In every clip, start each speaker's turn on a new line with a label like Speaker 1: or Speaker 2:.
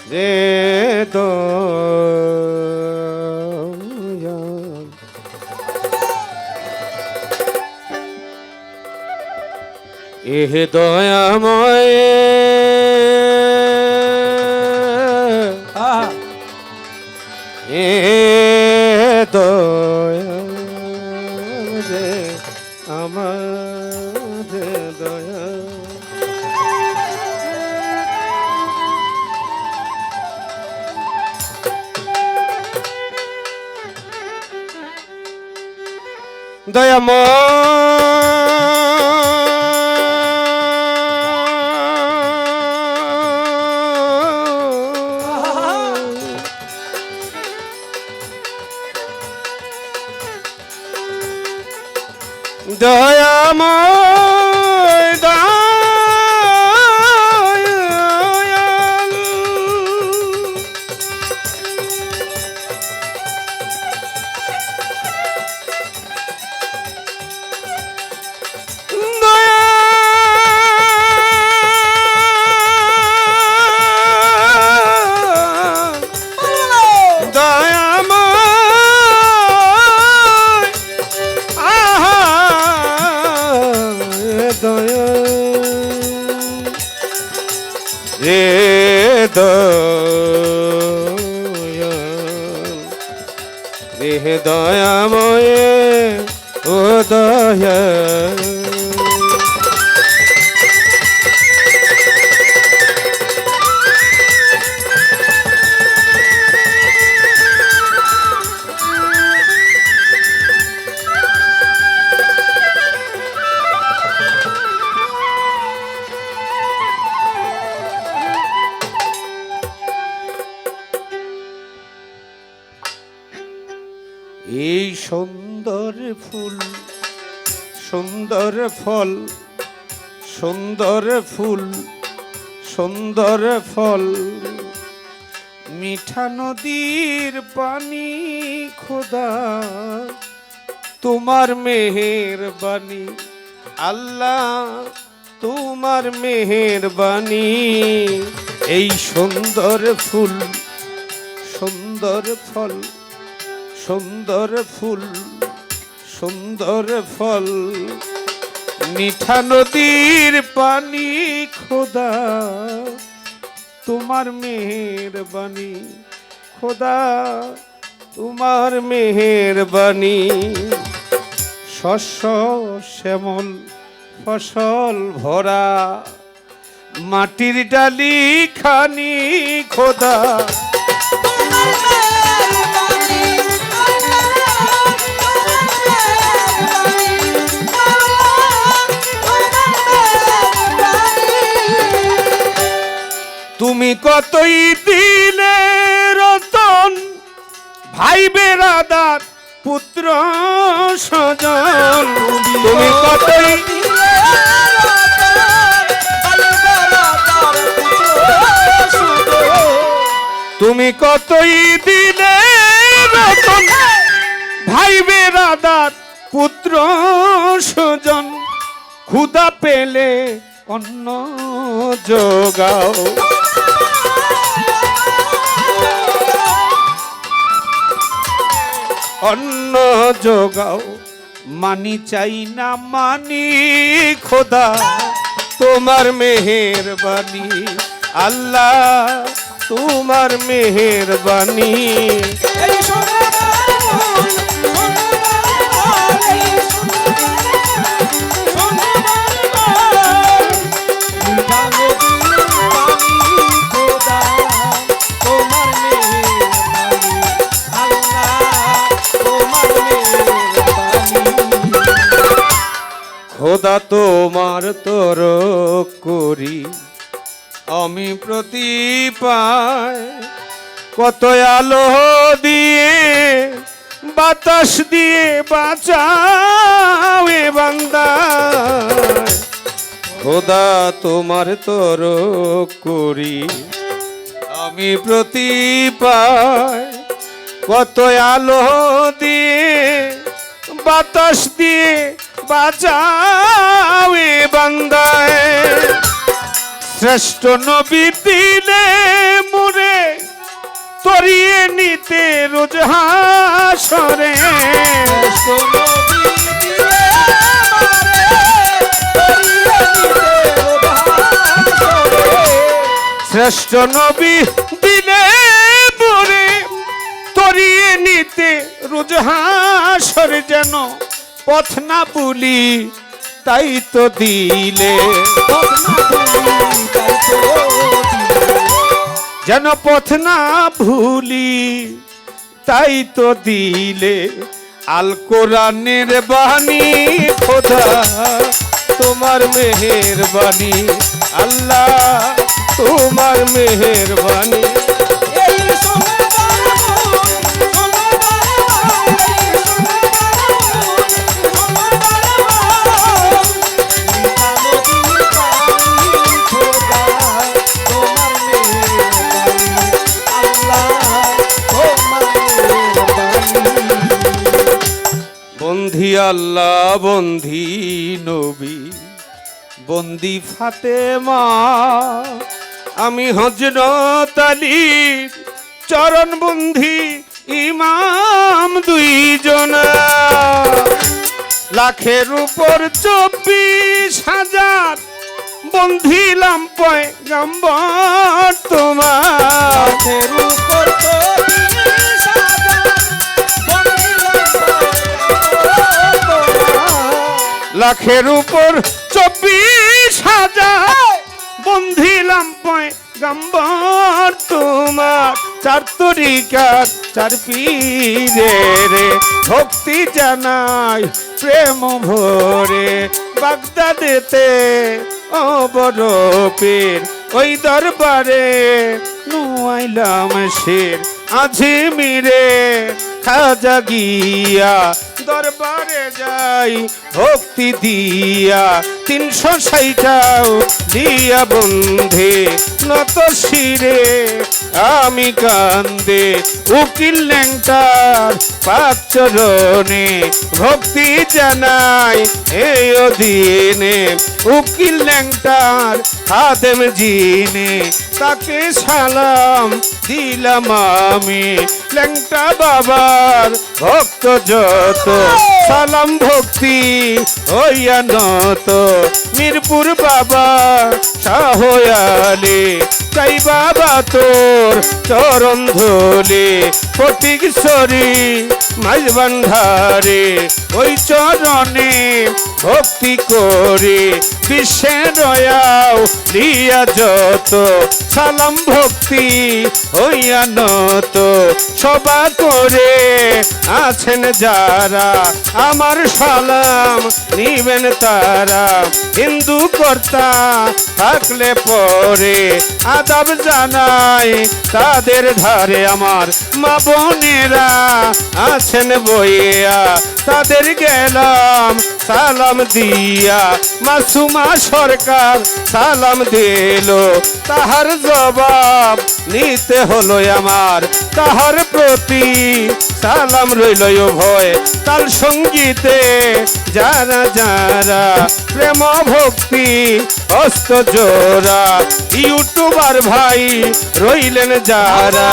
Speaker 1: রে দয়াল এহ দয়াময় এ দয়াল রে আমার দয়াল দয়াময় দয়াল রে দয়াল রে দয়াময় ও দয়াল এই সুন্দর ফুল সুন্দর ফল সুন্দর ফুল সুন্দর ফল মিঠা নদীর পানি খোদা তোমার মেহেরবানি আল্লাহ তোমার মেহেরবানি এই সুন্দর ফুল সুন্দর ফল সুন্দর ফুল সুন্দর ফল মিঠা নদীর পানি খোদা তোমার মেহেরবানি খোদা তোমার মেহেরবানি শস্য শ্যামল ফসল ভরা মাটির ডালি খানি খোদা তুমি কতই দিলে রতন ভাই বেরাদার পুত্র স্বজন তুমি কতই তুমি কতই দিলে রতন ভাই বেরাদার পুত্র স্বজন ক্ষুধা পেলে অন্ন যোগাও অন্ন যোগাও মানি চাই না মানি খোদা তোমার মেহেরবানি আল্লাহ তোমার মেহেরবানি খোদা তোমার তর করি আমি প্রতি পায় কত আলো দিয়ে বাতাস দিয়ে বাঁচাও এ বান্দা খোদা তোমার তর করি আমি প্রতি পায় কত আলো দিয়ে বাতাস দিয়ে বাঁচাও এ বান্দায় শ্রেষ্ঠ নবী দিলে মুরে তরিয়ে নিতে রোজ হাসরে শ্রেষ্ঠ নবী দিলে মুরে তরিয়ে নিতে রোজ হাসরে যেন পথ না ভুলি তাই তো দিলে যেন পথ না ভুলি তাই তো দিলে আল কোরআনের বাণী খোদা তোমার মেহেরবানি আল্লাহ তোমার মেহেরবানি বন্ধি আল্লাহ বন্ধি নবী বন্দি ফাতেমা আমি হযরত আলীর চরণ বন্ধি ইমাম দুইজন লাখের উপর 24,000 বন্ধিলাম পয়গম্বর তোমার লাখের উপর 24,000 বন্ধিলাম পয়গম্বর তোমার চার তরিকার চার পীরের ভক্তি জানাই প্রেম ভরে বাগদাদেতে ও বড় পীর ওই দরবারে নুয়াইলাম শের আজমিরে খাজা গিয়া দরবারে যাই ভক্তি দিয়া 360টাও দিয়া বন্ধে নত শিরে আমি কান্দে উকিল ল্যাংটার পাক চরণে ভক্তি জানাই এই দিনে উকিল ল্যাংটার খাদেম জিনে তাকে সালাম দিলাম আমি ল্যাংটা বাবার ভক্ত যত সালাম ভক্তি হইয়া নত মিরপুর বাবা শাহয়ালে চাই বাবা তোর চরণ ধুলে ফটিকছড়ি মাঝ ভান্ডারে ওই চরণে ভক্তি করে বিশ্বে রয়াও দিয়া যত সালাম ভক্তি হইয়া নত সবা করে আছেন যারা আমার সালাম নিবেন তারা হিন্দু কর্তা থাকলে পরে আদাব জানাই তাদের ধারে আমার মা বোনেরা আছেন বইয়া তাদের গেলাম সালাম দিয়া মাসুমা সরকার সালাম দিল তাহার জবাব নিতে হলো আমার তাহার প্রতি সালাম রইল ভয় তাল সঙ্গীতে যারা যারা প্রেম ভক্তি হস্ত জোড়া ইউটিউবার ভাই রইলেন যারা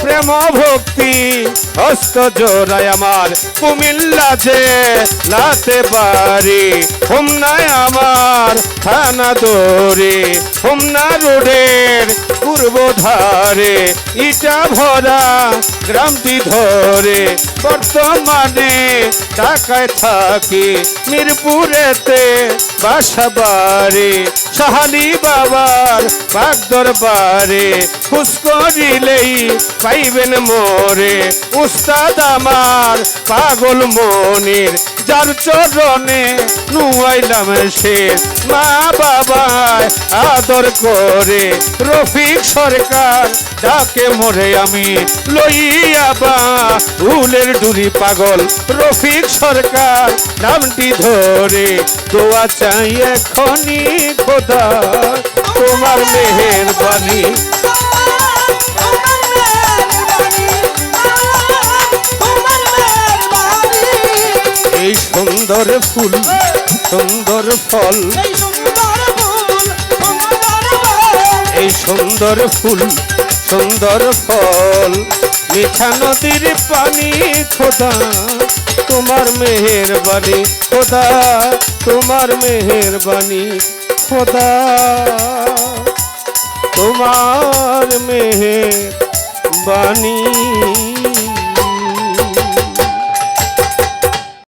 Speaker 1: প্রেম ভক্তি হস্ত জোড়ায় আমার কুমিল্লা যে লাতে বাড়ি হোমনায় আমার থানা দৌড়ে হোমনা রোডের পূর্ব ধারে ইটা ভরা গ্রামটি ধরে বর্তমানে ঢাকায় থাকি মিরপুরেতে বাসা বাড়ি সাহালি বাবার পাক দরবারে খুশ করিলেই পাইবেন মোরে উস্তাদ আমার পাগল মনির যার চরণে নুয়াইলাম শের মা বাবায় আদর করে রফিক সরকার ডাকে মোরে আমি লইয়া বা উলের ডুরি পাগল রফিক সরকার নামটি ধরে দোয়া চাই এখনই খোদা তোমার মেহেরবানি এই সুন্দর ফুল সুন্দর ফল সুন্দর ফুল সুন্দর ফল মিঠা নদীর পানি খোদা তোমার মেহেরবানি খোদা তোমার মেহেরবানি খোদা তোমার মেহেরবানি